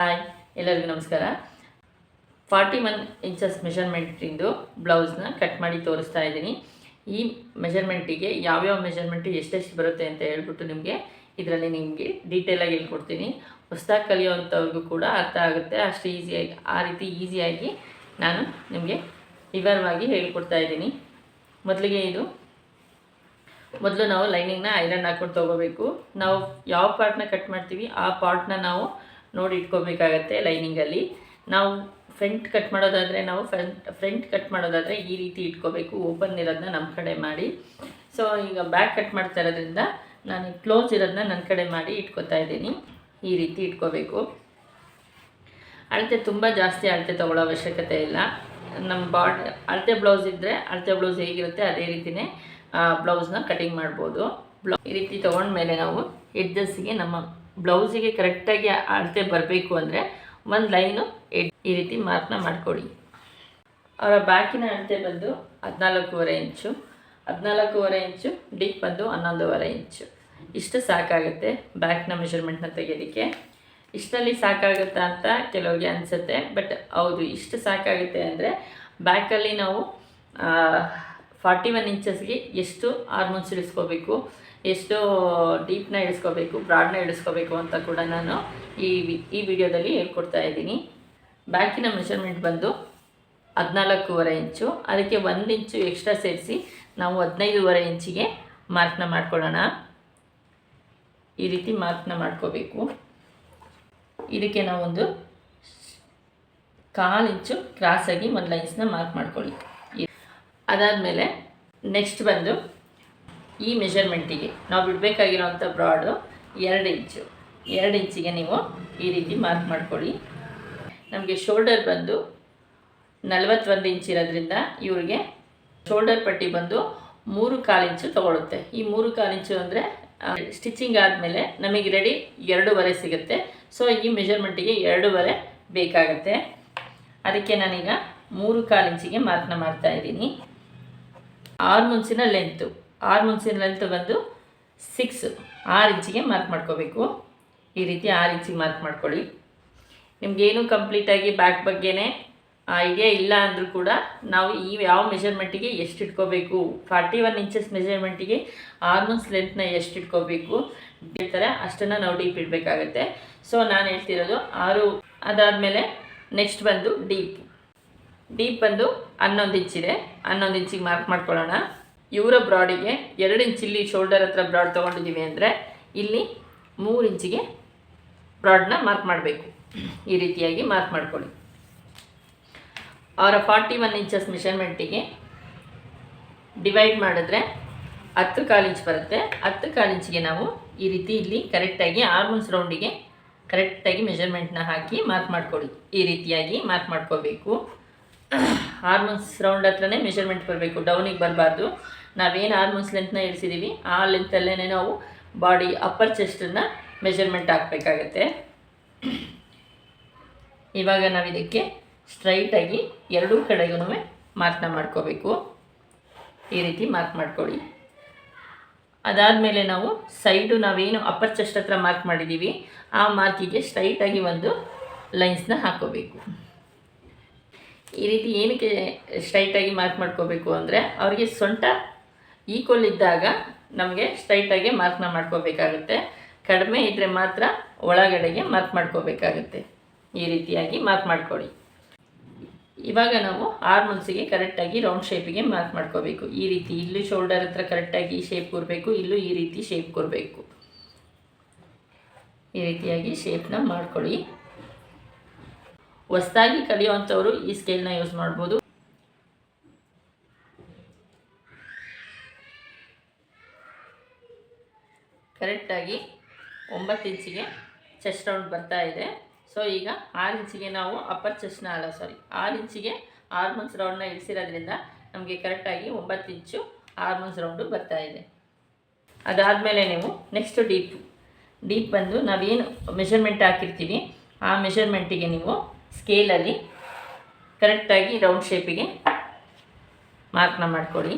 Hi, ಎಲ್ಲರಿಗೂ ನಮಸ್ಕಾರ. 41 inches ಮೆಷರ್ಮೆಂಟಿಂದು ಬ್ಲೌಸ್ನ cut ಮಾಡಿ ತೋರಿಸ್ತಾ ಇದ್ದೀನಿ. ಈ ಮೆಷರ್ಮೆಂಟಿಗೆ ಯಾವ್ಯಾವ ಮೆಷರ್ಮೆಂಟು ಎಷ್ಟೆಷ್ಟು ಬರುತ್ತೆ ಅಂತ ಹೇಳ್ಬಿಟ್ಟು ಇದರಲ್ಲಿ ನಿಮಗೆ ಡೀಟೇಲಾಗಿ ಹೇಳ್ಕೊಡ್ತೀನಿ. ಹೊಸದಾಗಿ ಕಲಿಯೋವಂಥವ್ರಿಗೂ ಕೂಡ ಅರ್ಥ ಆಗುತ್ತೆ. ಅಷ್ಟು ಈಸಿಯಾಗಿ ಆ ರೀತಿ ಈಸಿಯಾಗಿ ನಾನು ನಿಮಗೆ ವಿವರವಾಗಿ ಹೇಳ್ಕೊಡ್ತಾ ಇದ್ದೀನಿ. ಮೊದಲು ನಾವು ಲೈನಿಂಗ್ನ ಐರನ್ ಹಾಕ್ಕೊಂಡು ತೊಗೋಬೇಕು. ನಾವು ಯಾವ ಪಾರ್ಟ್ನ ಕಟ್ ಮಾಡ್ತೀವಿ ಆ ಪಾರ್ಟ್ನ ನಾವು ನೋಡಿ ಇಟ್ಕೋಬೇಕಾಗತ್ತೆ. ಲೈನಿಂಗಲ್ಲಿ ನಾವು ಫ್ರಂಟ್ ಕಟ್ ಮಾಡೋದಾದರೆ ಈ ರೀತಿ ಇಟ್ಕೋಬೇಕು. ಓಪನ್ ಇರೋದನ್ನ ನಮ್ಮ ಕಡೆ ಮಾಡಿ. ಸೊ ಈಗ ಬ್ಯಾಕ್ ಕಟ್ ಮಾಡ್ತಾ ಇರೋದ್ರಿಂದ ನಾನು ಕ್ಲೋಸ್ ಇರೋದನ್ನ ನನ್ನ ಕಡೆ ಮಾಡಿ ಇಟ್ಕೋತಾ ಇದ್ದೀನಿ. ಈ ರೀತಿ ಇಟ್ಕೋಬೇಕು. ಅಳತೆ ತುಂಬ ಜಾಸ್ತಿ ಅಳತೆ ತೊಗೊಳ್ಳೋ ಅವಶ್ಯಕತೆ ಇಲ್ಲ. ನಮ್ಮ ಅಳತೆ ಬ್ಲೌಸ್ ಇದ್ದರೆ ಅಳತೆ ಬ್ಲೌಸ್ ಹೇಗಿರುತ್ತೆ ಅದೇ ರೀತಿಯೇ ಬ್ಲೌಸ್ನ ಕಟಿಂಗ್ ಮಾಡ್ಬೋದು. ಈ ರೀತಿ ತೊಗೊಂಡ್ಮೇಲೆ ನಾವು ಎಡ್ಜಸ್ಸಿಗೆ ನಮ್ಮ ಬ್ಲೌಸಿಗೆ ಕರೆಕ್ಟಾಗಿ ಅಳತೆ ಬರಬೇಕು ಅಂದರೆ ಒಂದು ಲೈನು ಈ ರೀತಿ ಮಾರ್ಕ್ನ ಮಾಡಿಕೊಡಿ. ಅವರ ಬ್ಯಾಕಿನ ಅಳತೆ ಬಂದು 14.5 ಇಂಚು, 14.5 ಇಂಚು, ಡೀಪ್ ಬಂದು 11.5 ಇಂಚು. ಇಷ್ಟು ಸಾಕಾಗುತ್ತೆ ಬ್ಯಾಕ್ನ ಮೆಷರ್ಮೆಂಟ್ನ ತೆಗೆಯೋದಕ್ಕೆ. ಇಷ್ಟರಲ್ಲಿ ಸಾಕಾಗುತ್ತಾ ಅಂತ ಕೆಲವ್ರಿಗೆ ಅನಿಸುತ್ತೆ, ಬಟ್ ಹೌದು, ಇಷ್ಟು ಸಾಕಾಗುತ್ತೆ. ಅಂದರೆ ಬ್ಯಾಕಲ್ಲಿ ನಾವು 41 ಇಂಚಸ್ಗೆ ಎಷ್ಟು ಆರ್ಮೋನ್ಸ್ ಇಳಿಸ್ಕೋಬೇಕು, ಎಷ್ಟು ಡೀಪ್ನ ಇಳಿಸ್ಕೋಬೇಕು, ಬ್ರಾಡ್ನ ಇಳಿಸ್ಕೋಬೇಕು ಅಂತ ಕೂಡ ನಾನು ಈ ವಿಡಿಯೋದಲ್ಲಿ ಹೇಳ್ಕೊಡ್ತಾ ಇದ್ದೀನಿ. ಬ್ಯಾಕಿನ ಮೆಷರ್ಮೆಂಟ್ ಬಂದು 14.5 ಇಂಚು. ಅದಕ್ಕೆ 1 ಇಂಚು ಎಕ್ಸ್ಟ್ರಾ ಸೇರಿಸಿ ನಾವು 15.5 ಇಂಚಿಗೆ ಮಾರ್ಕ್ನ ಮಾಡ್ಕೊಳ್ಳೋಣ. ಈ ರೀತಿ ಮಾರ್ಕ್ನ ಮಾಡ್ಕೋಬೇಕು. ಇದಕ್ಕೆ ನಾವು ಒಂದು 1/4 ಇಂಚು ಕ್ರಾಸಾಗಿ ಒಂದು ಲೈನ್ಸ್ನ ಮಾರ್ಕ್ ಮಾಡ್ಕೊಳ್ಳಿ. ಅದಾದಮೇಲೆ ನೆಕ್ಸ್ಟ್ ಬಂದು ಈ ಮೆಷರ್ಮೆಂಟಿಗೆ ನಾವು ಬಿಡಬೇಕಾಗಿರೋವಂಥ ಬ್ರಾಡು 2 ಇಂಚು. 2 ಇಂಚಿಗೆ ನೀವು ಈ ರೀತಿ ಮಾರ್ಕ್ ಮಾಡ್ಕೊಳ್ಳಿ. ನಮಗೆ ಶೋಲ್ಡರ್ ಬಂದು 41 ಇಂಚ್ ಇರೋದ್ರಿಂದ ಇವರಿಗೆ ಶೋಲ್ಡರ್ ಪಟ್ಟಿ ಬಂದು 3/4 ಇಂಚು ತೊಗೊಳುತ್ತೆ. ಈ 3/4 ಇಂಚು ಅಂದರೆ ಸ್ಟಿಚಿಂಗ್ ಆದಮೇಲೆ ನಮಗೆ ರೆಡಿ 2.5 ಸಿಗುತ್ತೆ. ಸೊ ಈ ಮೆಷರ್ಮೆಂಟಿಗೆ 2.5 ಬೇಕಾಗುತ್ತೆ. ಅದಕ್ಕೆ ನಾನೀಗ 3/4 ಇಂಚಿಗೆ ಮಾರ್ಕ್ನ ಮಾಡ್ತಾಯಿದ್ದೀನಿ. ಆರ್ಮೋನ್ಸಿನ ಲೆಂತ್ ಬಂದು 6 ಇಂಚಿಗೆ ಮಾರ್ಕ್ ಮಾಡ್ಕೋಬೇಕು. ಈ ರೀತಿ 6 ಇಂಚಿಗೆ ಮಾರ್ಕ್ ಮಾಡ್ಕೊಳ್ಳಿ. ನಿಮಗೇನು ಕಂಪ್ಲೀಟಾಗಿ ಬ್ಯಾಕ್ ಬಗ್ಗೆನೇ ಐಡಿಯಾ ಇಲ್ಲ ಅಂದರೂ ಕೂಡ ನಾವು ಯಾವ ಮೆಷರ್ಮೆಂಟಿಗೆ ಎಷ್ಟು ಇಟ್ಕೋಬೇಕು, 41 ಇಂಚಸ್ ಮೆಷರ್ಮೆಂಟಿಗೆ ಆರ್ಮೋನ್ಸ್ ಲೆಂತ್ನ ಎಷ್ಟು ಇಟ್ಕೋಬೇಕು ಹೇಳ್ತಾರೆ, ಅಷ್ಟನ್ನು ನಾವು ಡೀಪ್ ಇಡಬೇಕಾಗತ್ತೆ. ಸೊ ನಾನು ಹೇಳ್ತಿರೋದು 6. ಅದಾದಮೇಲೆ ನೆಕ್ಸ್ಟ್ ಬಂದು ಡೀಪ್ ಬಂದು 11 ಇಂಚಿದೆ. 11 ಇಂಚಿಗೆ ಮಾರ್ಕ್ ಮಾಡ್ಕೊಳ್ಳೋಣ. ಇವರ ಬ್ರಾಡಿಗೆ 2 ಇಂಚ್ ಇಲ್ಲಿ ಶೋಲ್ಡರ್ ಹತ್ರ ಬ್ರಾಡ್ ತೊಗೊಂಡಿದ್ದೀವಿ ಅಂದರೆ ಇಲ್ಲಿ 3 ಇಂಚಿಗೆ ಬ್ರಾಡ್ನ ಮಾರ್ಕ್ ಮಾಡಬೇಕು. ಈ ರೀತಿಯಾಗಿ ಮಾರ್ಕ್ ಮಾಡ್ಕೊಳ್ಳಿ. ಅವರ 41 ಇಂಚಸ್ ಮೆಷರ್ಮೆಂಟಿಗೆ ಡಿವೈಡ್ ಮಾಡಿದ್ರೆ 10/4 ಇಂಚ್ ಬರುತ್ತೆ. 10/4 ಇಂಚಿಗೆ ನಾವು ಈ ರೀತಿ ಇಲ್ಲಿ ಕರೆಕ್ಟಾಗಿ ಆರ್ಮೋನ್ಸ್ ರೌಂಡಿಗೆ ಕರೆಕ್ಟಾಗಿ ಮೆಷರ್ಮೆಂಟ್ನ ಹಾಕಿ ಮಾರ್ಕ್ ಮಾಡ್ಕೊಳ್ಳಿ. ಈ ರೀತಿಯಾಗಿ ಮಾರ್ಕ್ ಮಾಡ್ಕೋಬೇಕು. ಆರ್ಮೋನ್ಸ್ ರೌಂಡ್ ಹತ್ರನೇ ಮೆಷರ್ಮೆಂಟ್ ಬರಬೇಕು, ಡೌನಿಗೆ ಬರಬಾರ್ದು. ನಾವೇನು ಆರ್ಮೋನ್ಸ್ ಲೆಂತ್ನ ಇಳಿಸಿದ್ದೀವಿ ಆ ಲೆಂತಲ್ಲೇ ನಾವು ಬಾಡಿ ಅಪ್ಪರ್ ಚೆಸ್ಟನ್ನು ಮೆಷರ್ಮೆಂಟ್ ಹಾಕಬೇಕಾಗತ್ತೆ. ಇವಾಗ ನಾವು ಇದಕ್ಕೆ ಸ್ಟ್ರೈಟಾಗಿ ಎರಡೂ ಕಡೆಗೂ ಮಾರ್ಕ್ನ ಮಾಡ್ಕೋಬೇಕು. ಈ ರೀತಿ ಮಾರ್ಕ್ ಮಾಡ್ಕೊಳ್ಳಿ. ಅದಾದಮೇಲೆ ನಾವು ಸೈಡು ನಾವೇನು ಅಪ್ಪರ್ ಚೆಸ್ಟ್ ಹತ್ರ ಮಾರ್ಕ್ ಮಾಡಿದ್ದೀವಿ ಆ ಮಾರ್ಕಿಗೆ ಸ್ಟ್ರೈಟಾಗಿ ಒಂದು ಲೈನ್ಸ್ನ ಹಾಕ್ಕೋಬೇಕು. ಈ ರೀತಿ ಏನಕ್ಕೆ ಸ್ಟ್ರೈಟಾಗಿ ಮಾರ್ಕ್ ಮಾಡ್ಕೋಬೇಕು ಅಂದರೆ ಅವರಿಗೆ ಸೊಂಟ ಈಕ್ವಲ್ ಇದ್ದಾಗ ನಮಗೆ ಸ್ಟ್ರೈಟಾಗಿ ಮಾರ್ಕ್ನ ಮಾಡ್ಕೋಬೇಕಾಗುತ್ತೆ. ಕಡಿಮೆ ಇದ್ದರೆ ಮಾತ್ರ ಒಳಗಡೆಗೆ ಮಾರ್ಕ್ ಮಾಡ್ಕೋಬೇಕಾಗುತ್ತೆ. ಈ ರೀತಿಯಾಗಿ ಮಾರ್ಕ್ ಮಾಡ್ಕೊಳ್ಳಿ. ಇವಾಗ ನಾವು ಆರ್ಮೋನ್ಸಿಗೆ ಕರೆಕ್ಟಾಗಿ ರೌಂಡ್ ಶೇಪಿಗೆ ಮಾರ್ಕ್ ಮಾಡ್ಕೋಬೇಕು. ಈ ರೀತಿ ಇಲ್ಲೂ ಶೋಲ್ಡರ್ ಹತ್ರ ಕರೆಕ್ಟಾಗಿ ಶೇಪ್ ಕೊಡಬೇಕು, ಇಲ್ಲೂ ಈ ರೀತಿ ಶೇಪ್ ಕೊಡಬೇಕು. ಈ ರೀತಿಯಾಗಿ ಶೇಪ್ನ ಮಾಡ್ಕೊಳ್ಳಿ. ಹೊಸದಾಗಿ ಕಲಿಯುವಂಥವರು ಈ ಸ್ಕೇಲ್ನ ಯೂಸ್ ಮಾಡ್ಬೋದು. ಕರೆಕ್ಟಾಗಿ 9 ಇಂಚಿಗೆ ಚೆಸ್ಟ್ ರೌಂಡ್ ಬರ್ತಾ ಇದೆ. ಸೊ ಈಗ 6 ಇಂಚಿಗೆ ನಾವು ಅಪ್ಪರ್ ಚೆಸ್ಟ್ನ 6 ಇಂಚಿಗೆ ಆರ್ಮೋನ್ಸ್ ರೌಂಡ್ನ ಇಳಿಸಿರೋದ್ರಿಂದ ನಮಗೆ ಕರೆಕ್ಟಾಗಿ 9 ಇಂಚು ಆರ್ಮೋನ್ಸ್ ರೌಂಡು ಬರ್ತಾ ಇದೆ. ಅದಾದಮೇಲೆ ನೀವು ನೆಕ್ಸ್ಟು ಡೀಪ್ ಬಂದು ನಾವೇನು ಮೆಷರ್ಮೆಂಟ್ ಹಾಕಿರ್ತೀವಿ ಆ ಮೆಷರ್ಮೆಂಟಿಗೆ ನೀವು ಸ್ಕೇಲಲ್ಲಿ ಕರೆಕ್ಟಾಗಿ ರೌಂಡ್ ಶೇಪಿಗೆ ಮಾರ್ಕ್ನ ಮಾಡ್ಕೊಳ್ಳಿ.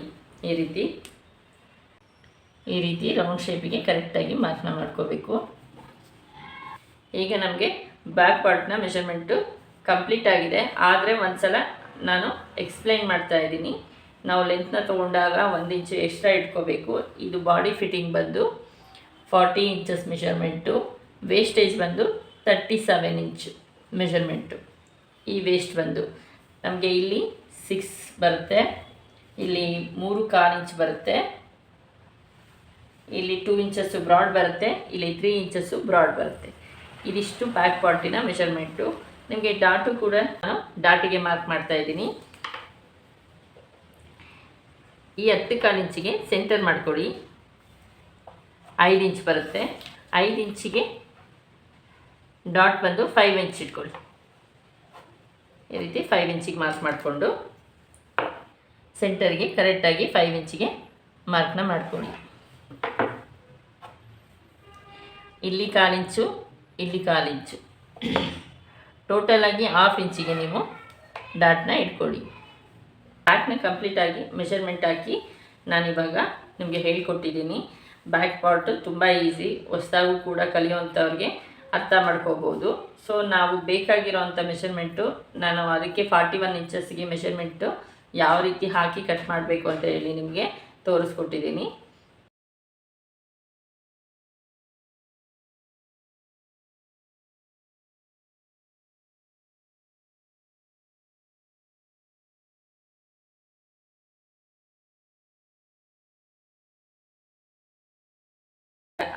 ಈ ರೀತಿ ರೌಂಡ್ ಶೇಪಿಗೆ ಕರೆಕ್ಟಾಗಿ ಮಾರ್ಕ್ನ ಮಾಡ್ಕೋಬೇಕು. ಈಗ ನಮಗೆ ಬ್ಯಾಕ್ ಪಾರ್ಟ್ನ ಮೆಷರ್ಮೆಂಟು ಕಂಪ್ಲೀಟ್ ಆಗಿದೆ. ಆದರೆ ಒಂದು ಸಲ ನಾನು ಎಕ್ಸ್ಪ್ಲೈನ್ ಮಾಡ್ತಾ ಇದ್ದೀನಿ. ನಾವು ಲೆಂತ್ನ ತೊಗೊಂಡಾಗ 1 ಇಂಚು ಎಕ್ಸ್ಟ್ರಾ ಇಟ್ಕೋಬೇಕು. ಇದು ಬಾಡಿ ಫಿಟ್ಟಿಂಗ್ ಬಂದು 40 ಇಂಚಸ್ ಮೆಷರ್ಮೆಂಟು, ವೇಸ್ಟೇಜ್ ಬಂದು 37 ಇಂಚು ಮೆಷರ್ಮೆಂಟು. ಈ ವೇಸ್ಟ್ ಬಂದು ನಮಗೆ ಇಲ್ಲಿ 6 ಬರುತ್ತೆ, ಇಲ್ಲಿ 3/4 ಇಂಚ್ ಬರುತ್ತೆ, ಇಲ್ಲಿ 2 ಇಂಚಸ್ಸು ಬ್ರಾಡ್ ಬರುತ್ತೆ, ಇಲ್ಲಿ 3 ಇಂಚಸ್ಸು ಬ್ರಾಡ್ ಬರುತ್ತೆ. ಇದಿಷ್ಟು ಬ್ಯಾಕ್ ಪಾರ್ಟಿನ ಮೆಷರ್ಮೆಂಟು. ನಿಮಗೆ ಡಾಟು ಕೂಡ ನಾನು ಡಾಟಿಗೆ ಮಾರ್ಕ್ ಮಾಡ್ತಾ ಇದ್ದೀನಿ. ಈ 10/4 ಇಂಚಿಗೆ ಸೆಂಟರ್ ಮಾಡ್ಕೊಳ್ಳಿ. 5 ಇಂಚ್ ಬರುತ್ತೆ. 5 ಇಂಚಿಗೆ ಡಾಟ್ ಬಂದು 5 ಇಂಚ್ ಇಟ್ಕೊಳ್ಳಿ. ಈ ರೀತಿ 5 ಇಂಚಿಗೆ ಮಾರ್ಕ್ ಮಾಡಿಕೊಂಡು ಸೆಂಟರ್ಗೆ ಕರೆಕ್ಟಾಗಿ 5 ಇಂಚಿಗೆ ಮಾರ್ಕ್ನ ಮಾಡ್ಕೊಳ್ಳಿ. ಇಲ್ಲಿ 1/4 ಇಂಚು, ಇಲ್ಲಿ 1/4 ಇಂಚು, ಟೋಟಲಾಗಿ 1/2 ಇಂಚಿಗೆ ನೀವು ಡಾಟ್ನ ಇಟ್ಕೊಳ್ಳಿ. ಡಾಟ್ನ ಕಂಪ್ಲೀಟಾಗಿ ಮೆಷರ್ಮೆಂಟ್ ಹಾಕಿ ನಾನಿವಾಗ ನಿಮಗೆ ಹೇಳಿಕೊಟ್ಟಿದ್ದೀನಿ. ಬ್ಯಾಕ್ ಪಾರ್ಟು ತುಂಬ ಈಸಿ, ಹೊಸದಾಗೂ ಕೂಡ ಕಲಿಯುವಂಥವ್ರಿಗೆ ಅರ್ಥ ಮಾಡ್ಕೋಬೋದು. ಸೊ ನಾವು ಬೇಕಾಗಿರೋವಂಥ ಮೆಷರ್ಮೆಂಟು ನಾನು ಅದಕ್ಕೆ 41 ಇಂಚಸ್ಸಿಗೆ ಮೆಷರ್ಮೆಂಟು ಯಾವ ರೀತಿ ಹಾಕಿ ಕಟ್ ಮಾಡಬೇಕು ಅಂತ ಹೇಳಿ ನಿಮಗೆ ತೋರಿಸ್ಕೊಟ್ಟಿದ್ದೀನಿ.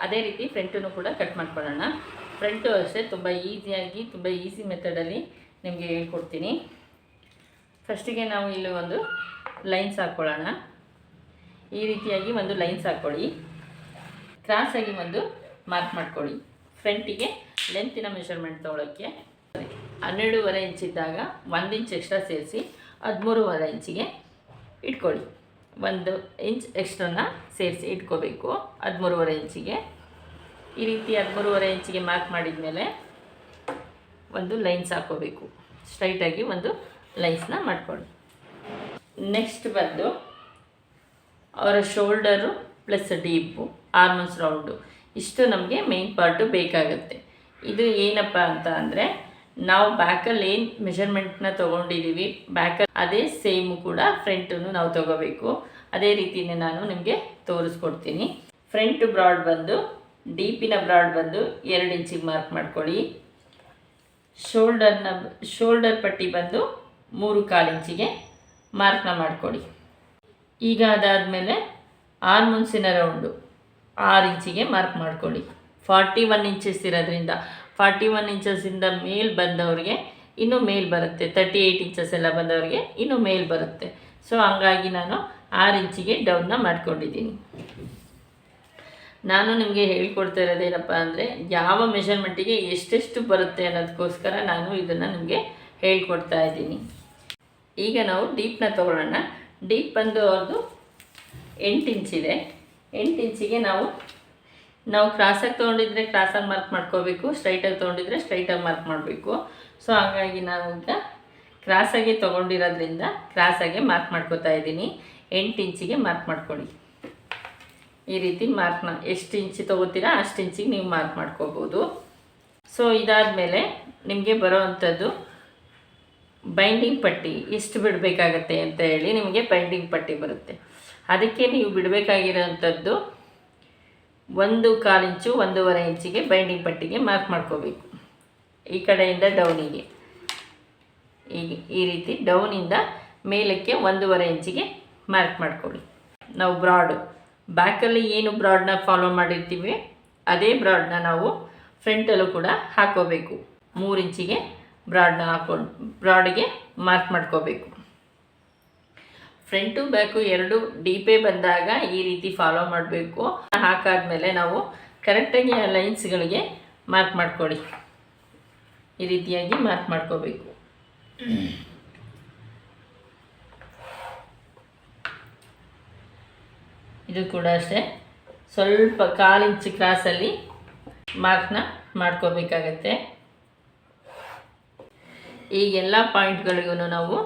ಅದೇ ರೀತಿ ಫ್ರಂಟನ್ನು ಕೂಡ ಕಟ್ ಮಾಡ್ಕೊಳ್ಳೋಣ. ಫ್ರಂಟು ಅಷ್ಟೇ ತುಂಬ ಈಸಿಯಾಗಿ, ತುಂಬ ಈಸಿ ಮೆಥಡಲ್ಲಿ ನಿಮಗೆ ಹೇಳ್ಕೊಡ್ತೀನಿ. ಫಸ್ಟಿಗೆ ನಾವು ಇಲ್ಲಿ ಒಂದು ಲೈನ್ಸ್ ಹಾಕ್ಕೊಳ್ಳೋಣ. ಈ ರೀತಿಯಾಗಿ ಒಂದು ಲೈನ್ಸ್ ಹಾಕ್ಕೊಳ್ಳಿ. ಕ್ರಾಸಾಗಿ ಒಂದು ಮಾರ್ಕ್ ಮಾಡ್ಕೊಳ್ಳಿ. ಫ್ರಂಟಿಗೆ ಲೆಂತಿನ ಮೆಷರ್ಮೆಂಟ್ ತೊಗೊಳಕ್ಕೆ 12.5 ಇಂಚಿದ್ದಾಗ 1 ಇಂಚ್ ಎಕ್ಸ್ಟ್ರಾ ಸೇರಿಸಿ 13.5 ಇಂಚಿಗೆ ಇಟ್ಕೊಳ್ಳಿ. 1 ಇಂಚ್ ಎಕ್ಸ್ಟ್ರನ್ನ ಸೇರಿಸಿ ಇಟ್ಕೋಬೇಕು 13.5 ಇಂಚಿಗೆ. ಈ ರೀತಿ 13.5 ಇಂಚಿಗೆ ಮಾರ್ಕ್ ಮಾಡಿದ ಮೇಲೆ ಒಂದು ಲೈನ್ಸ್ ಹಾಕ್ಕೋಬೇಕು. ಸ್ಟ್ರೈಟಾಗಿ ಒಂದು ಲೈನ್ಸ್ನ ಮಾಡ್ಕೊಳ್ಳಿ. ನೆಕ್ಸ್ಟ್ ಬಂದು ಅವರ ಶೋಲ್ಡರು ಪ್ಲಸ್ ಡೀಪು, ಆರ್ಮಸ್ ರೌಂಡು, ಇಷ್ಟು ನಮಗೆ ಮೇನ್ ಪಾರ್ಟು ಬೇಕಾಗುತ್ತೆ. ಇದು ಏನಪ್ಪ ಅಂತ ಅಂದರೆ ನಾವು ಬ್ಯಾಕಲ್ಲಿ ಏನು ಮೆಷರ್ಮೆಂಟ್ನ ತೊಗೊಂಡಿದ್ದೀವಿ, ಬ್ಯಾಕಲ್ಲಿ ಅದೇ ಸೇಮು ಕೂಡ ಫ್ರಂಟನ್ನು ನಾವು ತೊಗೋಬೇಕು. ಅದೇ ರೀತಿಯೇ ನಾನು ನಿಮಗೆ ತೋರಿಸ್ಕೊಡ್ತೀನಿ. ಫ್ರಂಟ್ ಬ್ರಾಡ್ ಬಂದು, ಡೀಪಿನ ಬ್ರಾಡ್ ಬಂದು 2 ಇಂಚಿಗೆ ಮಾರ್ಕ್ ಮಾಡ್ಕೊಳ್ಳಿ. ಶೋಲ್ಡರ್ ಪಟ್ಟಿ ಬಂದು 3/4 ಇಂಚಿಗೆ ಮಾರ್ಕ್ನ ಮಾಡ್ಕೊಳ್ಳಿ. ಈಗ ಅದಾದಮೇಲೆ ಆರ್ಮುನ್ಸಿನ ರೌಂಡು 6 ಇಂಚಿಗೆ ಮಾರ್ಕ್ ಮಾಡ್ಕೊಳ್ಳಿ. 41 ಇಂಚಸ್ ಇರೋದ್ರಿಂದ 41 ಇಂಚಸ್ಸಿಂದ ಮೇಲ್ ಬಂದವ್ರಿಗೆ ಇನ್ನೂ ಮೇಲ್ ಬರುತ್ತೆ, 38 ಇಂಚಸ್ ಎಲ್ಲ ಬಂದವ್ರಿಗೆ ಇನ್ನೂ ಮೇಲ್ ಬರುತ್ತೆ. ಸೊ ಹಂಗಾಗಿ ನಾನು 6 ಇಂಚಿಗೆ ಡೌನ್ನ ಮಾಡ್ಕೊಂಡಿದ್ದೀನಿ. ನಾನು ನಿಮಗೆ ಹೇಳ್ಕೊಡ್ತಾ ಇರೋದೇನಪ್ಪ ಅಂದರೆ ಯಾವ ಮೆಷರ್ಮೆಂಟಿಗೆ ಎಷ್ಟೆಷ್ಟು ಬರುತ್ತೆ ಅನ್ನೋದಕ್ಕೋಸ್ಕರ ನಾನು ಇದನ್ನು ನಿಮಗೆ ಹೇಳ್ಕೊಡ್ತಾ ಇದ್ದೀನಿ. ಈಗ ನಾವು ಡೀಪ್ನ ತೊಗೊಳ್ಳೋಣ. ಡೀಪ್ ಬಂದು ಅವ್ರದ್ದು 8 ಇಂಚಿದೆ. 8 ಇಂಚಿಗೆ ನಾವು ಕ್ರಾಸಾಗಿ ತೊಗೊಂಡಿದ್ರೆ ಕ್ರಾಸಾಗಿ ಮಾರ್ಕ್ ಮಾಡ್ಕೋಬೇಕು, ಸ್ಟ್ರೈಟಾಗಿ ತೊಗೊಂಡಿದ್ರೆ ಸ್ಟ್ರೈಟಾಗಿ ಮಾರ್ಕ್ ಮಾಡಬೇಕು. ಸೊ ಹಾಗಾಗಿ ನಾವು ಈಗ ಕ್ರಾಸಾಗಿ ತೊಗೊಂಡಿರೋದ್ರಿಂದ ಕ್ರಾಸಾಗೆ ಮಾರ್ಕ್ ಮಾಡ್ಕೋತಾ ಇದ್ದೀನಿ. 8 ಇಂಚಿಗೆ ಮಾರ್ಕ್ ಮಾಡ್ಕೊಳ್ಳಿ. ಈ ರೀತಿ ಮಾರ್ಕ್ನ ಎಷ್ಟು ಇಂಚಿ ತೊಗೋತೀರಾ ಅಷ್ಟು ಇಂಚಿಗೆ ನೀವು ಮಾರ್ಕ್ ಮಾಡ್ಕೋಬೋದು. ಸೊ ಇದಾದಮೇಲೆ ನಿಮಗೆ ಬರೋ ಅಂಥದ್ದು ಬೈಂಡಿಂಗ್ ಪಟ್ಟಿ ಎಷ್ಟು ಬಿಡಬೇಕಾಗತ್ತೆ ಅಂತ ಹೇಳಿ ನಿಮಗೆ ಬೈಂಡಿಂಗ್ ಪಟ್ಟಿ ಬರುತ್ತೆ. ಅದಕ್ಕೆ ನೀವು ಬಿಡಬೇಕಾಗಿರೋವಂಥದ್ದು 1/4 ಇಂಚು 1.5 ಇಂಚಿಗೆ ಬೈಂಡಿಂಗ್ ಪಟ್ಟಿಗೆ ಮಾರ್ಕ್ ಮಾಡ್ಕೋಬೇಕು. ಈ ಕಡೆಯಿಂದ ಡೌನಿಗೆ ಈ ರೀತಿ ಡೌನಿಂದ ಮೇಲಕ್ಕೆ 1.5 ಇಂಚಿಗೆ ಮಾರ್ಕ್ ಮಾಡ್ಕೊಳ್ಳಿ. ನಾವು ಬ್ರಾಡು ಬ್ಯಾಕಲ್ಲಿ ಏನು ಬ್ರಾಡ್ನ ಫಾಲೋ ಮಾಡಿರ್ತೀವಿ ಅದೇ ಬ್ರಾಡ್ನ ನಾವು ಫ್ರಂಟಲ್ಲೂ ಕೂಡ ಹಾಕೋಬೇಕು. 3 ಇಂಚಿಗೆ ಬ್ರಾಡ್ನ ಹಾಕೊಂಡು ಬ್ರಾಡಿಗೆ ಮಾರ್ಕ್ ಮಾಡ್ಕೋಬೇಕು. ಫ್ರಂಟು ಬ್ಯಾಕು ಎರಡು ಡೀಪೇ ಬಂದಾಗ ಈ ರೀತಿ ಫಾಲೋ ಮಾಡಬೇಕು. ಹಾಕಾದ್ಮೇಲೆ ನಾವು ಕರೆಕ್ಟಾಗಿ ಆ ಲೈನ್ಸ್ಗಳಿಗೆ ಮಾರ್ಕ್ ಮಾಡ್ಕೊಳ್ಳಿ. ಈ ರೀತಿಯಾಗಿ ಮಾರ್ಕ್ ಮಾಡ್ಕೋಬೇಕು. ಇದು ಕೂಡ ಅಷ್ಟೇ ಸ್ವಲ್ಪ 1/4 ಇಂಚ್ ಕ್ರಾಸಲ್ಲಿ ಮಾರ್ಕ್ನ ಮಾಡ್ಕೋಬೇಕಾಗತ್ತೆ. ಈ ಎಲ್ಲ ಪಾಯಿಂಟ್ಗಳಿಗೂ ನಾವು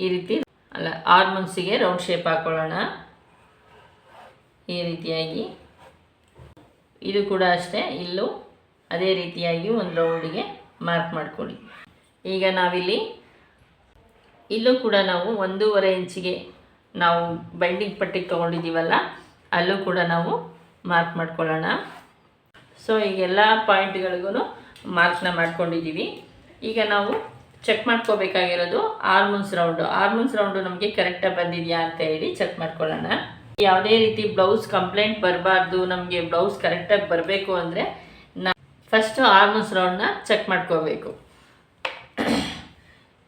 ಈ ರೀತಿ ಆರ್ಮನ್ಸಿಗೆ ರೌಂಡ್ ಶೇಪ್ ಹಾಕೊಳ್ಳೋಣ. ಈ ರೀತಿಯಾಗಿ ಇದು ಕೂಡ ಅಷ್ಟೇ, ಇಲ್ಲೂ ಅದೇ ರೀತಿಯಾಗಿ ಒಂದು ರೌಂಡಿಗೆ ಮಾರ್ಕ್ ಮಾಡ್ಕೊಳ್ಳಿ. ಈಗ ನಾವಿಲ್ಲಿ ಇಲ್ಲೂ ಕೂಡ ನಾವು 1.5 ಇಂಚಿಗೆ ನಾವು ಬೈಂಡಿಂಗ್ ಪಟ್ಟಿಗೆ ತೊಗೊಂಡಿದ್ದೀವಲ್ಲ, ಅಲ್ಲೂ ಕೂಡ ನಾವು ಮಾರ್ಕ್ ಮಾಡ್ಕೊಳ್ಳೋಣ. ಸೊ ಈಗೆಲ್ಲ ಪಾಯಿಂಟ್ಗಳಿಗೂ ಮಾರ್ಕ್ನ ಮಾಡ್ಕೊಂಡಿದ್ದೀವಿ. ಈಗ ನಾವು ಚೆಕ್ ಮಾಡ್ಕೋಬೇಕಾಗಿರೋದು ಆರ್ಮುನ್ಸ್ ರೌಂಡು ನಮಗೆ ಕರೆಕ್ಟಾಗಿ ಬಂದಿದೆಯಾ ಅಂತ ಹೇಳಿ ಚೆಕ್ ಮಾಡ್ಕೊಳ್ಳೋಣ. ಯಾವುದೇ ರೀತಿ ಬ್ಲೌಸ್ ಕಂಪ್ಲೇಂಟ್ ಬರಬಾರ್ದು, ನಮಗೆ ಬ್ಲೌಸ್ ಕರೆಕ್ಟಾಗಿ ಬರಬೇಕು ಅಂದರೆ ಫಸ್ಟು ಆರ್ಮುನ್ಸ್ ರೌಂಡನ್ನ ಚೆಕ್ ಮಾಡ್ಕೋಬೇಕು.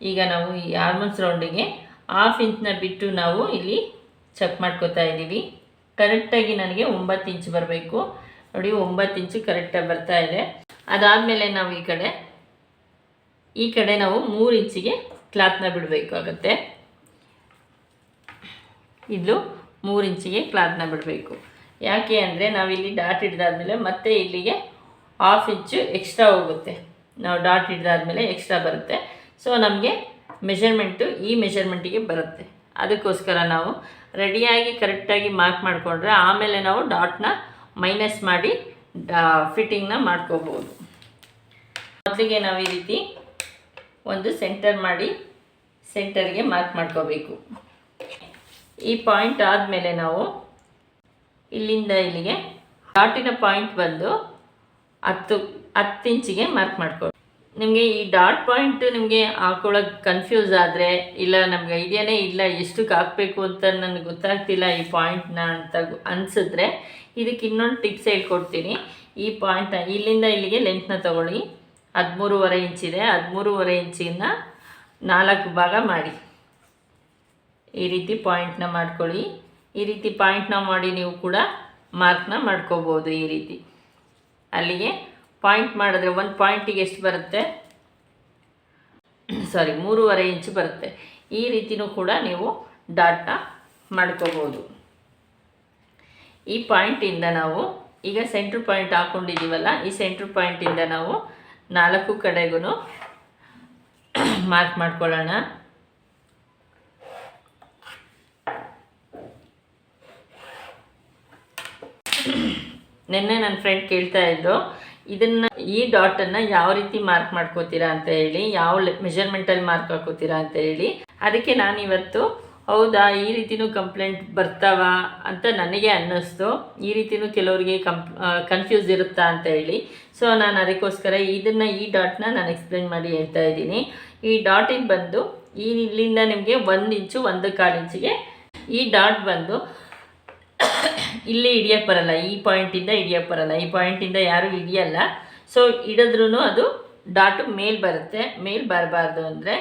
ಈಗ ನಾವು ಈ ಆರ್ಮುನ್ಸ್ ರೌಂಡಿಗೆ 1/2 ಇಂಚನ್ನ ಬಿಟ್ಟು ನಾವು ಇಲ್ಲಿ ಚೆಕ್ ಮಾಡ್ಕೋತಾ ಇದ್ದೀವಿ. ಕರೆಕ್ಟಾಗಿ ನನಗೆ 9 ಇಂಚ್ ಬರಬೇಕು. ನೋಡಿ 9 ಇಂಚು ಕರೆಕ್ಟಾಗಿ ಬರ್ತಾ ಇದೆ. ಅದಾದಮೇಲೆ ನಾವು ಈ ಕಡೆ ನಾವು 3 ಇಂಚಿಗೆ ಕ್ಲಾತ್ನ ಬಿಡಬೇಕಾಗತ್ತೆ. ಇದು 3 ಇಂಚಿಗೆ ಕ್ಲಾತ್ನ ಬಿಡಬೇಕು. ಯಾಕೆ ಅಂದರೆ ನಾವಿಲ್ಲಿ ಡಾಟ್ ಹಿಡಿದಾದ್ಮೇಲೆ ಮತ್ತೆ ಇಲ್ಲಿಗೆ 1/2 ಇಂಚು ಎಕ್ಸ್ಟ್ರಾ ಹೋಗುತ್ತೆ. ನಾವು ಡಾಟ್ ಹಿಡಿದಾದ್ಮೇಲೆ ಎಕ್ಸ್ಟ್ರಾ ಬರುತ್ತೆ. ಸೊ ನಮಗೆ ಮೆಷರ್ಮೆಂಟು ಈ ಮೆಷರ್ಮೆಂಟಿಗೆ ಬರುತ್ತೆ. ಅದಕ್ಕೋಸ್ಕರ ನಾವು ರೆಡಿಯಾಗಿ ಕರೆಕ್ಟಾಗಿ ಮಾರ್ಕ್ ಮಾಡಿಕೊಂಡ್ರೆ ಆಮೇಲೆ ನಾವು ಡಾಟ್ನ ಮೈನಸ್ ಮಾಡಿ ಫಿಟ್ಟಿಂಗ್ನ ಮಾಡ್ಕೋಬೋದು. ಮೊದಲಿಗೆ ನಾವು ಈ ರೀತಿ ಒಂದು ಸೆಂಟರ್ ಮಾಡಿ ಸೆಂಟರ್ಗೆ ಮಾರ್ಕ್ ಮಾಡ್ಕೋಬೇಕು. ಈ ಪಾಯಿಂಟ್ ಆದಮೇಲೆ ನಾವು ಇಲ್ಲಿಂದ ಇಲ್ಲಿಗೆ ಡಾಟಿನ ಪಾಯಿಂಟ್ ಬಂದು 10 ಇಂಚಿಗೆ ಮಾರ್ಕ್ ಮಾಡ್ಕೊಳ್ಳಿ. ನಿಮಗೆ ಈ ಡಾಟ್ ಪಾಯಿಂಟು ನಿಮಗೆ ಹಾಕೊಳ್ಳೋಕೆ ಕನ್ಫ್ಯೂಸ್ ಆದರೆ, ಇಲ್ಲ ನಮ್ಗೆ ಐಡಿಯಾನೇ ಇಲ್ಲ ಎಷ್ಟಕ್ಕೆ ಹಾಕಬೇಕು ಅಂತ ನನಗೆ ಗೊತ್ತಾಗ್ತಿಲ್ಲ ಈ ಪಾಯಿಂಟ್ನ ಅಂತ ಅನಿಸಿದ್ರೆ, ಇದಕ್ಕೆ ಇನ್ನೊಂದು ಟಿಪ್ಸ್ ಹೇಳ್ಕೊಡ್ತೀನಿ. ಈ ಪಾಯಿಂಟ್ನ ಇಲ್ಲಿಂದ ಇಲ್ಲಿಗೆ ಲೆಂತ್ನ ತೊಗೊಳ್ಳಿ. 13.5 ಇಂಚಿದೆ. 13.5 ಇಂಚಿನ 4 ಭಾಗ ಮಾಡಿ ಈ ರೀತಿ ಪಾಯಿಂಟ್ನ ಮಾಡ್ಕೊಳ್ಳಿ. ಈ ರೀತಿ ಪಾಯಿಂಟ್ನ ಮಾಡಿ ನೀವು ಕೂಡ ಮಾರ್ಕ್ನ ಮಾಡ್ಕೋಬೋದು. ಈ ರೀತಿ ಅಲ್ಲಿಗೆ ಪಾಯಿಂಟ್ ಮಾಡಿದ್ರೆ ಒಂದು ಪಾಯಿಂಟಿಗೆ ಎಷ್ಟು ಬರುತ್ತೆ, 3.5 ಇಂಚು ಬರುತ್ತೆ. ಈ ರೀತಿಯೂ ಕೂಡ ನೀವು ಡಾಟ್ನ ಮಾಡ್ಕೋಬೋದು. ಈ ಪಾಯಿಂಟಿಂದ ನಾವು ಈಗ ಸೆಂಟ್ರ್ ಪಾಯಿಂಟ್ ಹಾಕ್ಕೊಂಡಿದ್ದೀವಲ್ಲ, ಈ ಸೆಂಟ್ರ್ ಪಾಯಿಂಟಿಂದ ನಾವು 4 ಕಡೆಗೂ ಮಾರ್ಕ್ ಮಾಡ್ಕೊಳ್ಳೋಣ. ನೆನ್ನೆ ನನ್ನ ಫ್ರೆಂಡ್ ಕೇಳ್ತಾ ಇದ್ದು ಈ ಡಾಟನ್ನು ಯಾವ ರೀತಿ ಮಾರ್ಕ್ ಮಾಡ್ಕೋತೀರಾ ಅಂತ ಹೇಳಿ, ಯಾವ ಮೆಷರ್ಮೆಂಟಲ್ಲಿ ಮಾರ್ಕ್ ಹಾಕೋತೀರಾ ಅಂತ ಹೇಳಿ. ಅದಕ್ಕೆ ನಾನಿವತ್ತು ಹೌದಾ ಈ ರೀತಿಯೂ ಕಂಪ್ಲೇಂಟ್ ಬರ್ತಾವ ಅಂತ ನನಗೆ ಅನ್ನಿಸ್ತು. ಈ ರೀತಿಯೂ ಕೆಲವರಿಗೆ ಕನ್ಫ್ಯೂಸ್ ಇರುತ್ತಾ ಅಂತ ಹೇಳಿ. ಸೊ ನಾನು ಅದಕ್ಕೋಸ್ಕರ ಈ ಡಾಟ್ನ ನಾನು ಎಕ್ಸ್ಪ್ಲೇನ್ ಮಾಡಿ ಹೇಳ್ತಾ ಇದ್ದೀನಿ. ಈ ಡಾಟಿಗೆ ಬಂದು ಇಲ್ಲಿಂದ ನಿಮಗೆ 1 ಇಂಚು 1/4 ಇಂಚಿಗೆ ಈ ಡಾಟ್ ಬಂದು ಇಲ್ಲಿ ಹಿಡಿಯೋಕ್ಕೆ ಬರಲ್ಲ. ಈ ಪಾಯಿಂಟಿಂದ ಹಿಡಿಯೋಕ್ಕೆ ಬರಲ್ಲ. ಈ ಪಾಯಿಂಟಿಂದ ಯಾರೂ ಹಿಡಿಯಲ್ಲ. ಸೊ ಹಿಡಿದ್ರೂ ಅದು ಡಾಟು ಮೇಲೆ ಬರುತ್ತೆ. ಮೇಲೆ ಬರಬಾರ್ದು ಅಂದರೆ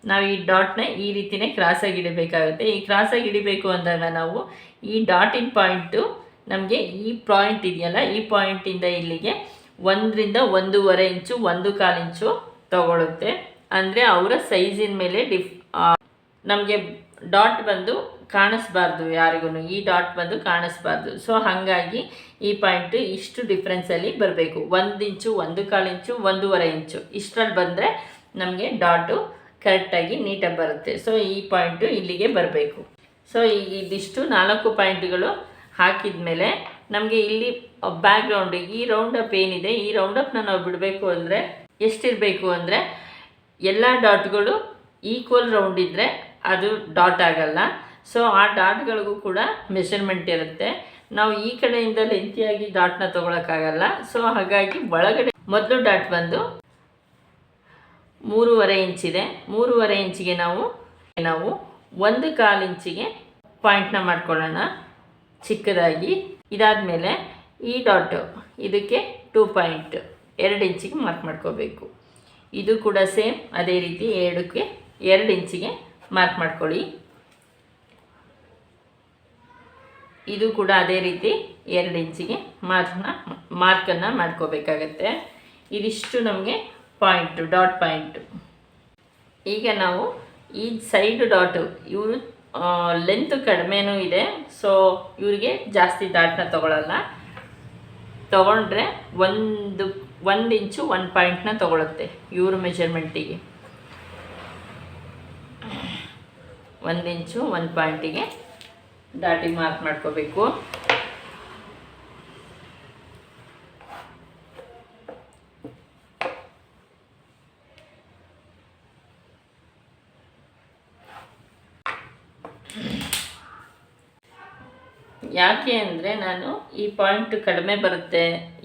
ನಾವು ಈ ಡಾಟ್ನ ಈ ರೀತಿಯೇ ಕ್ರಾಸಾಗಿ ಹಿಡಿಬೇಕಾಗುತ್ತೆ. ಈ ಕ್ರಾಸಾಗಿ ಹಿಡಿಬೇಕು ಅಂದಾಗ ನಾವು ಈ ಡಾಟಿನ ಪಾಯಿಂಟು ನಮಗೆ ಈ ಪಾಯಿಂಟ್ ಇದೆಯಲ್ಲ, ಈ ಪಾಯಿಂಟಿಂದ ಇಲ್ಲಿಗೆ 1 ರಿಂದ 1.5 ಇಂಚು 1/4 ಇಂಚು ತಗೊಳುತ್ತೆ. ಅಂದರೆ ಅವರ ಸೈಜಿನ ಮೇಲೆ ನಮಗೆ ಡಾಟ್ ಬಂದು ಕಾಣಿಸ್ಬಾರ್ದು, ಯಾರಿಗೂ ಈ ಡಾಟ್ ಬಂದು ಕಾಣಿಸ್ಬಾರ್ದು. ಸೊ ಹಾಗಾಗಿ ಈ ಪಾಯಿಂಟು ಇಷ್ಟು ಡಿಫ್ರೆನ್ಸಲ್ಲಿ ಬರಬೇಕು. 1 ಇಂಚು 1/4 ಇಂಚು 1.5 ಇಂಚು ಇಷ್ಟರಲ್ಲಿ ಬಂದರೆ ನಮಗೆ ಡಾಟು ಕರೆಕ್ಟಾಗಿ ನೀಟಾಗಿ ಬರುತ್ತೆ. ಸೊ ಈ ಪಾಯಿಂಟು ಇಲ್ಲಿಗೆ ಬರಬೇಕು. ಸೊ ಇದಿಷ್ಟು 4 ಪಾಯಿಂಟ್ಗಳು ಹಾಕಿದ ಮೇಲೆ ನಮಗೆ ಇಲ್ಲಿ ಬ್ಯಾಕ್ಗ್ರೌಂಡ್ ಈ ರೌಂಡಪ್ ಏನಿದೆ, ಈ ರೌಂಡಪ್ನ ನಾವು ಬಿಡಬೇಕು ಅಂದರೆ ಎಷ್ಟಿರಬೇಕು ಅಂದರೆ, ಎಲ್ಲ ಡಾಟ್ಗಳು ಈಕ್ವಲ್ ರೌಂಡ್ ಇದ್ದರೆ ಅದು ಡಾಟ್ ಆಗಲ್ಲ. ಸೊ ಆ ಡಾಟ್ಗಳಿಗೂ ಕೂಡ ಮೆಷರ್ಮೆಂಟ್ ಇರುತ್ತೆ. ನಾವು ಈ ಕಡೆಯಿಂದ ಲೆಂತಿಯಾಗಿ ಡಾಟ್ನ ತೊಗೊಳಕ್ಕಾಗಲ್ಲ. ಸೊ ಹಾಗಾಗಿ ಒಳಗಡೆ ಮೊದಲು ಡಾಟ್ ಬಂದು 3.5 ಇಂಚಿದೆ. 3.5 ಇಂಚಿಗೆ ನಾವು 1/4 ಇಂಚಿಗೆ ಪಾಯಿಂಟ್ನ ಮಾಡ್ಕೊಳ್ಳೋಣ ಚಿಕ್ಕದಾಗಿ. ಇದಾದಮೇಲೆ ಈ ಡಾಟು ಇದಕ್ಕೆ 2 ಪಾಯಿಂಟ್ 2 ಇಂಚಿಗೆ ಮಾರ್ಕ್ ಮಾಡ್ಕೋಬೇಕು. ಇದು ಕೂಡ ಸೇಮ್ ಅದೇ ರೀತಿ 2 ಇಂಚಿಗೆ ಮಾರ್ಕ್ ಮಾಡ್ಕೊಳ್ಳಿ. ಇದು ಕೂಡ ಅದೇ ರೀತಿ 2 ಇಂಚಿಗೆ ಮಾರ್ಕನ್ನು ಮಾಡ್ಕೋಬೇಕಾಗತ್ತೆ. ಇದಿಷ್ಟು ನಮಗೆ ಪಾಯಿಂಟು, ಡಾಟ್ ಪಾಯಿಂಟು. ಈಗ ನಾವು ಈ ಸೈಡ್ ಡಾಟು ಇವರು ಲೆಂತ್ ಕಡಿಮೆನೂ ಇದೆ. ಸೊ ಇವರಿಗೆ ಜಾಸ್ತಿ ಡಾಟ್ನ ತೊಗೊಂಡ್ರೆ 1 ಇಂಚು 1 ಪಾಯಿಂಟ್ನ ತೊಗೊಳುತ್ತೆ ಇವ್ರ ಮೆಷರ್ಮೆಂಟಿಗೆ. 1 ಇಂಚು 1 ಪಾಯಿಂಟಿಗೆ ಡಾಟಿಗೆ ಮಾರ್ಕ್ ಮಾಡ್ಕೋಬೇಕು. ಯಾಕೆ ಅಂದರೆ ನಾನು ಈ ಪಾಯಿಂಟು ಕಡಿಮೆ ಬರುತ್ತೆ.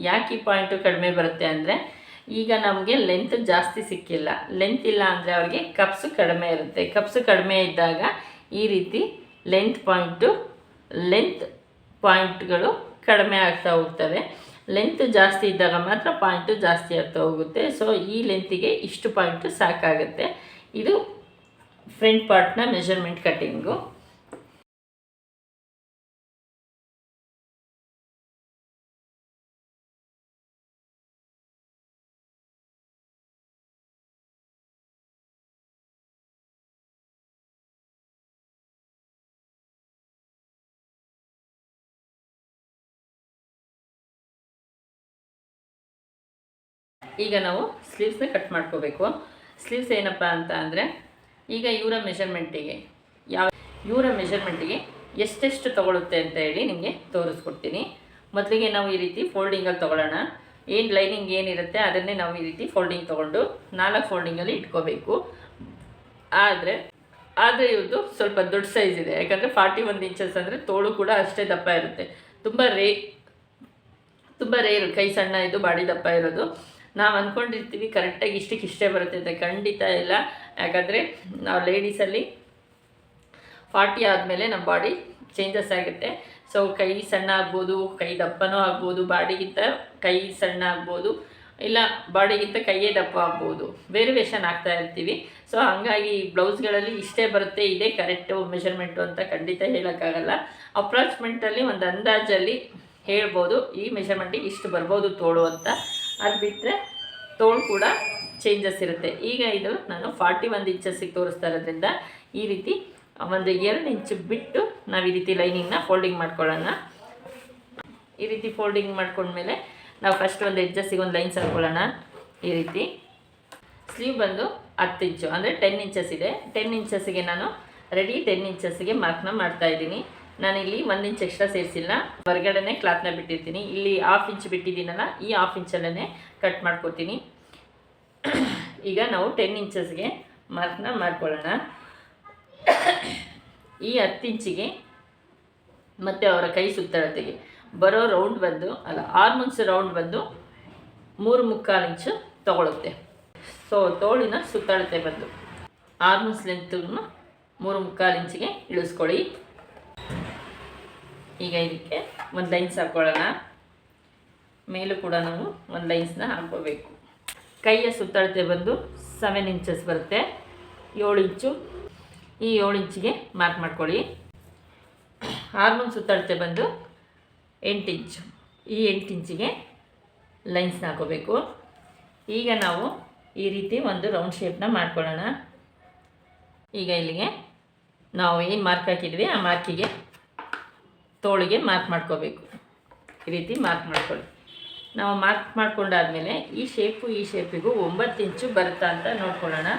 ಯಾಕೆ ಈ ಪಾಯಿಂಟು ಕಡಿಮೆ ಬರುತ್ತೆ ಅಂದರೆ ಈಗ ನಮಗೆ ಲೆಂತ್ ಜಾಸ್ತಿ ಸಿಕ್ಕಿಲ್ಲ. ಲೆಂತ್ ಇಲ್ಲ ಅಂದರೆ ಅವ್ರಿಗೆ ಕಪ್ಸು ಕಡಿಮೆ ಇರುತ್ತೆ. ಕಪ್ಸು ಕಡಿಮೆ ಇದ್ದಾಗ ಈ ರೀತಿ ಲೆಂತ್ ಪಾಯಿಂಟ್ಗಳು ಕಡಿಮೆ ಆಗ್ತಾ ಹೋಗ್ತವೆ. ಲೆಂತ್ ಜಾಸ್ತಿ ಇದ್ದಾಗ ಮಾತ್ರ ಪಾಯಿಂಟು ಜಾಸ್ತಿ ಆಗ್ತಾ ಹೋಗುತ್ತೆ. ಸೊ ಈ ಲೆಂತಿಗೆ ಇಷ್ಟು ಪಾಯಿಂಟು ಸಾಕಾಗುತ್ತೆ. ಇದು ಫ್ರಂಟ್ ಪಾರ್ಟ್ನ ಮೆಷರ್ಮೆಂಟ್ ಕಟ್ಟಿಂಗು. ಈಗ ನಾವು ಸ್ಲೀವ್ಸ್ನ ಕಟ್ ಮಾಡ್ಕೋಬೇಕು. ಸ್ಲೀವ್ಸ್ ಏನಪ್ಪ ಅಂತ ಅಂದರೆ ಈಗ ಇವರ ಮೆಷರ್ಮೆಂಟಿಗೆ ಎಷ್ಟೆಷ್ಟು ತೊಗೊಳುತ್ತೆ ಅಂತ ಹೇಳಿ ನಿಮಗೆ ತೋರಿಸ್ಕೊಡ್ತೀನಿ. ಮೊದಲಿಗೆ ನಾವು ಈ ರೀತಿ ಫೋಲ್ಡಿಂಗಲ್ಲಿ ತೊಗೊಳ್ಳೋಣ. ಏನು ಲೈನಿಂಗ್ ಏನಿರುತ್ತೆ ಅದನ್ನೇ ನಾವು ಈ ರೀತಿ ಫೋಲ್ಡಿಂಗ್ ತೊಗೊಂಡು 4 ಫೋಲ್ಡಿಂಗಲ್ಲಿ ಇಟ್ಕೋಬೇಕು. ಆದರೆ ಇವ್ರದ್ದು ಸ್ವಲ್ಪ ದೊಡ್ಡ ಸೈಜ್ ಇದೆ. ಯಾಕಂದರೆ 41 ಇಂಚಸ್ ಅಂದರೆ ತೋಳು ಕೂಡ ಅಷ್ಟೇ ದಪ್ಪ ಇರುತ್ತೆ. ತುಂಬ ರೇರು ಕೈ ಸಣ್ಣ ಇದು ಬಾಡಿ ದಪ್ಪ ಇರೋದು. ನಾವು ಅಂದ್ಕೊಂಡಿರ್ತೀವಿ ಕರೆಕ್ಟಾಗಿ ಇಷ್ಟೇ ಬರುತ್ತೆ ಅಂತ. ಖಂಡಿತ ಇಲ್ಲ. ಯಾಕಂದರೆ ನಾವು ಲೇಡೀಸಲ್ಲಿ 40 ಆದಮೇಲೆ ನಮ್ಮ ಬಾಡಿ ಚೇಂಜಸ್ ಆಗುತ್ತೆ. ಸೊ ಕೈ ಸಣ್ಣ ಆಗ್ಬೋದು, ಕೈ ದಪ್ಪನೂ ಆಗ್ಬೋದು, ಬಾಡಿಗಿಂತ ಕೈ ಸಣ್ಣ ಆಗ್ಬೋದು, ಇಲ್ಲ ಬಾಡಿಗಿಂತ ಕೈಯೇ ದಪ್ಪ ಆಗ್ಬೋದು, ವೇರಿಯೇಷನ್ ಆಗ್ತಾ ಇರ್ತೀವಿ. ಸೊ ಹಾಗಾಗಿ ಬ್ಲೌಸ್ಗಳಲ್ಲಿ ಇಷ್ಟೇ ಬರುತ್ತೆ, ಇದೇ ಕರೆಕ್ಟು ಮೆಷರ್ಮೆಂಟು ಅಂತ ಖಂಡಿತ ಹೇಳೋಕ್ಕಾಗಲ್ಲ. ಅಪ್ರಾಕ್ಸಿಮೇಟಲ್ಲಿ ಒಂದು ಅಂದಾಜಲ್ಲಿ ಹೇಳ್ಬೋದು ಈ ಮೆಷರ್ಮೆಂಟಿಗೆ ಇಷ್ಟು ಬರ್ಬೋದು ತೋಳು ಅಂತ. ಅದು ಬಿಟ್ಟರೆ ತೋಳು ಕೂಡ ಚೇಂಜಸ್ ಇರುತ್ತೆ. ಈಗ ಇದು ನಾನು 41 ಇಂಚಸ್ಸಿಗೆ ತೋರಿಸ್ತಾ ಇರೋದ್ರಿಂದ ಈ ರೀತಿ ಒಂದು 2 ಇಂಚು ಬಿಟ್ಟು ನಾವು ಈ ರೀತಿ ಲೈನಿಂಗ್ನ ಫೋಲ್ಡಿಂಗ್ ಮಾಡ್ಕೊಳ್ಳೋಣ. ಈ ರೀತಿ ಫೋಲ್ಡಿಂಗ್ ಮಾಡ್ಕೊಂಡ್ಮೇಲೆ ನಾವು ಫಸ್ಟ್ ಒಂದು ಎಡ್ಜಸ್ಸಿಗೆ ಒಂದು ಲೈನ್ಸ್ ಹಾಕ್ಕೊಳ್ಳೋಣ. ಈ ರೀತಿ ಸ್ಲೀವ್ ಬಂದು 10 ಇಂಚು ಅಂದರೆ 10 ಇಂಚಸ್ ಇದೆ. 10 ಇಂಚಸ್ಸಿಗೆ ನಾನು 10 ಇಂಚಸ್ಸಿಗೆ ಮಾರ್ಕ್ನ ಮಾಡ್ತಾಯಿದ್ದೀನಿ. ನಾನಿಲ್ಲಿ 1 ಇಂಚ್ ಎಕ್ಸ್ಟ್ರಾ ಸೇರಿಸಿಲ್ಲ, ಹೊರಗಡೆ ಕ್ಲಾತ್ನ ಬಿಟ್ಟಿರ್ತೀನಿ. ಇಲ್ಲಿ 1/2 ಇಂಚ್ ಬಿಟ್ಟಿದ್ದೀನಲ್ಲ, ಈ 1/2 ಇಂಚಲ್ಲೇ ಕಟ್ ಮಾಡ್ಕೊತೀನಿ. ಈಗ ನಾವು 10 ಇಂಚಸ್ಗೆ ಮಾರ್ಕ್ನ ಮಾಡ್ಕೊಳ್ಳೋಣ. ಈ 10 ಇಂಚಿಗೆ ಮತ್ತು ಅವರ ಕೈ ಸುತ್ತಳತೆಗೆ ಬರೋ ರೌಂಡ್ ಬಂದು ಆರ್ಮನ್ಸ್ ರೌಂಡ್ ಬಂದು 3/4 ಇಂಚು ತೊಗೊಳುತ್ತೆ. ಸೊ ತೋಳಿನ ಸುತ್ತಳತೆ ಬಂದು ಆರ್ಮನ್ಸ್ ಲೆಂತನ್ನು 3/4 ಇಂಚಿಗೆ ಇಳಿಸ್ಕೊಳ್ಳಿ. ಈಗ ಇದಕ್ಕೆ ಒಂದು ಲೈನ್ಸ್ ಹಾಕ್ಕೊಳ್ಳೋಣ. ಮೇಲೂ ಕೂಡ ನಾವು ಒಂದು ಲೈನ್ಸ್ನ ಹಾಕ್ಕೋಬೇಕು. ಕೈಯ ಸುತ್ತಳತೆ ಬಂದು 7 ಇಂಚಸ್ ಬರುತ್ತೆ. 7 ಇಂಚು, ಈ 7 ಇಂಚಿಗೆ ಮಾರ್ಕ್ ಮಾಡ್ಕೊಳ್ಳಿ. ಆರ್ಮನ್ ಸುತ್ತಳತೆ ಬಂದು 8 ಇಂಚು, ಈ 8 ಇಂಚಿಗೆ ಲೈನ್ಸ್ನ ಹಾಕೋಬೇಕು. ಈಗ ನಾವು ಈ ರೀತಿ ಒಂದು ರೌಂಡ್ ಶೇಪ್ನ ಮಾಡ್ಕೊಳ್ಳೋಣ. ಈಗ ಇಲ್ಲಿಗೆ ನಾವು ಏನು ಮಾರ್ಕ್ ಹಾಕಿದ್ವಿ ಆ ಮಾರ್ಕಿಗೆ ತೋಳಿಗೆ ಮಾರ್ಕ್ ಮಾಡ್ಕೋಬೇಕು. ಈ ರೀತಿ ಮಾರ್ಕ್ ಮಾಡ್ಕೊಳ್ಳಿ. ನಾವು ಮಾರ್ಕ್ ಮಾಡ್ಕೊಂಡಾದಮೇಲೆ ಈ ಶೇಪಿಗೂ 9 ಇಂಚು ಬರುತ್ತಾ ಅಂತ ನೋಡ್ಕೊಳ್ಳೋಣ.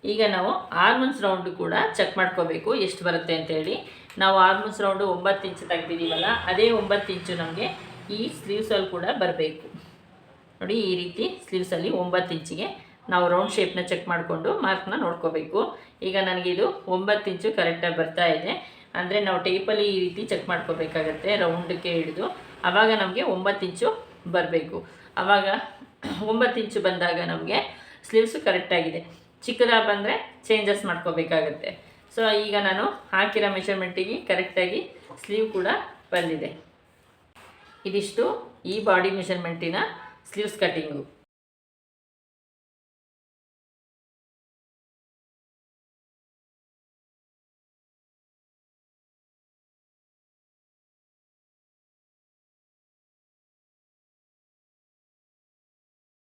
ಈಗ ನಾವು ಆರ್ಮನ್ಸ್ ರೌಂಡು ಕೂಡ ಚೆಕ್ ಮಾಡ್ಕೋಬೇಕು ಎಷ್ಟು ಬರುತ್ತೆ ಅಂತೇಳಿ. ನಾವು ಆರ್ಮನ್ಸ್ ರೌಂಡು 9 ಇಂಚು ತೆಗ್ದಿದ್ದೀವಲ್ಲ, ಅದೇ 9 ಇಂಚು ನಮಗೆ ಈ ಸ್ಲೀವ್ಸಲ್ಲಿ ಕೂಡ ಬರಬೇಕು. ನೋಡಿ ಈ ರೀತಿ ಸ್ಲೀವ್ಸಲ್ಲಿ 9 ಇಂಚಿಗೆ ನಾವು ರೌಂಡ್ ಶೇಪ್ನ ಚೆಕ್ ಮಾಡಿಕೊಂಡು ಮಾರ್ಕ್ನ ನೋಡ್ಕೋಬೇಕು. ಈಗ ನನಗಿದು 9 ಇಂಚು ಕರೆಕ್ಟಾಗಿ ಬರ್ತಾ ಇದೆ. ಅಂದರೆ ನಾವು ಟೇಪಲ್ಲಿ ಈ ರೀತಿ ಚೆಕ್ ಮಾಡ್ಕೋಬೇಕಾಗತ್ತೆ ರೌಂಡಕ್ಕೆ ಹಿಡಿದು. ಆವಾಗ ನಮಗೆ 9 ಇಂಚು ಬರಬೇಕು. ಆವಾಗ 9 ಇಂಚು ಬಂದಾಗ ನಮಗೆ ಸ್ಲೀವ್ಸು ಕರೆಕ್ಟಾಗಿದೆ. ಚಿಕ್ಕದಾಗಿ ಬಂದರೆ ಚೇಂಜಸ್ ಮಾಡ್ಕೋಬೇಕಾಗತ್ತೆ. ಸೊ ಈಗ ನಾನು ಹಾಕಿರೋ ಮೆಷರ್ಮೆಂಟಿಗೆ ಕರೆಕ್ಟಾಗಿ ಸ್ಲೀವ್ ಕೂಡ ಬಂದಿದೆ. ಇದಿಷ್ಟು ಈ ಬಾಡಿ ಮೆಷರ್ಮೆಂಟಿನ ಸ್ಲೀವ್ಸ್ ಕಟ್ಟಿಂಗು.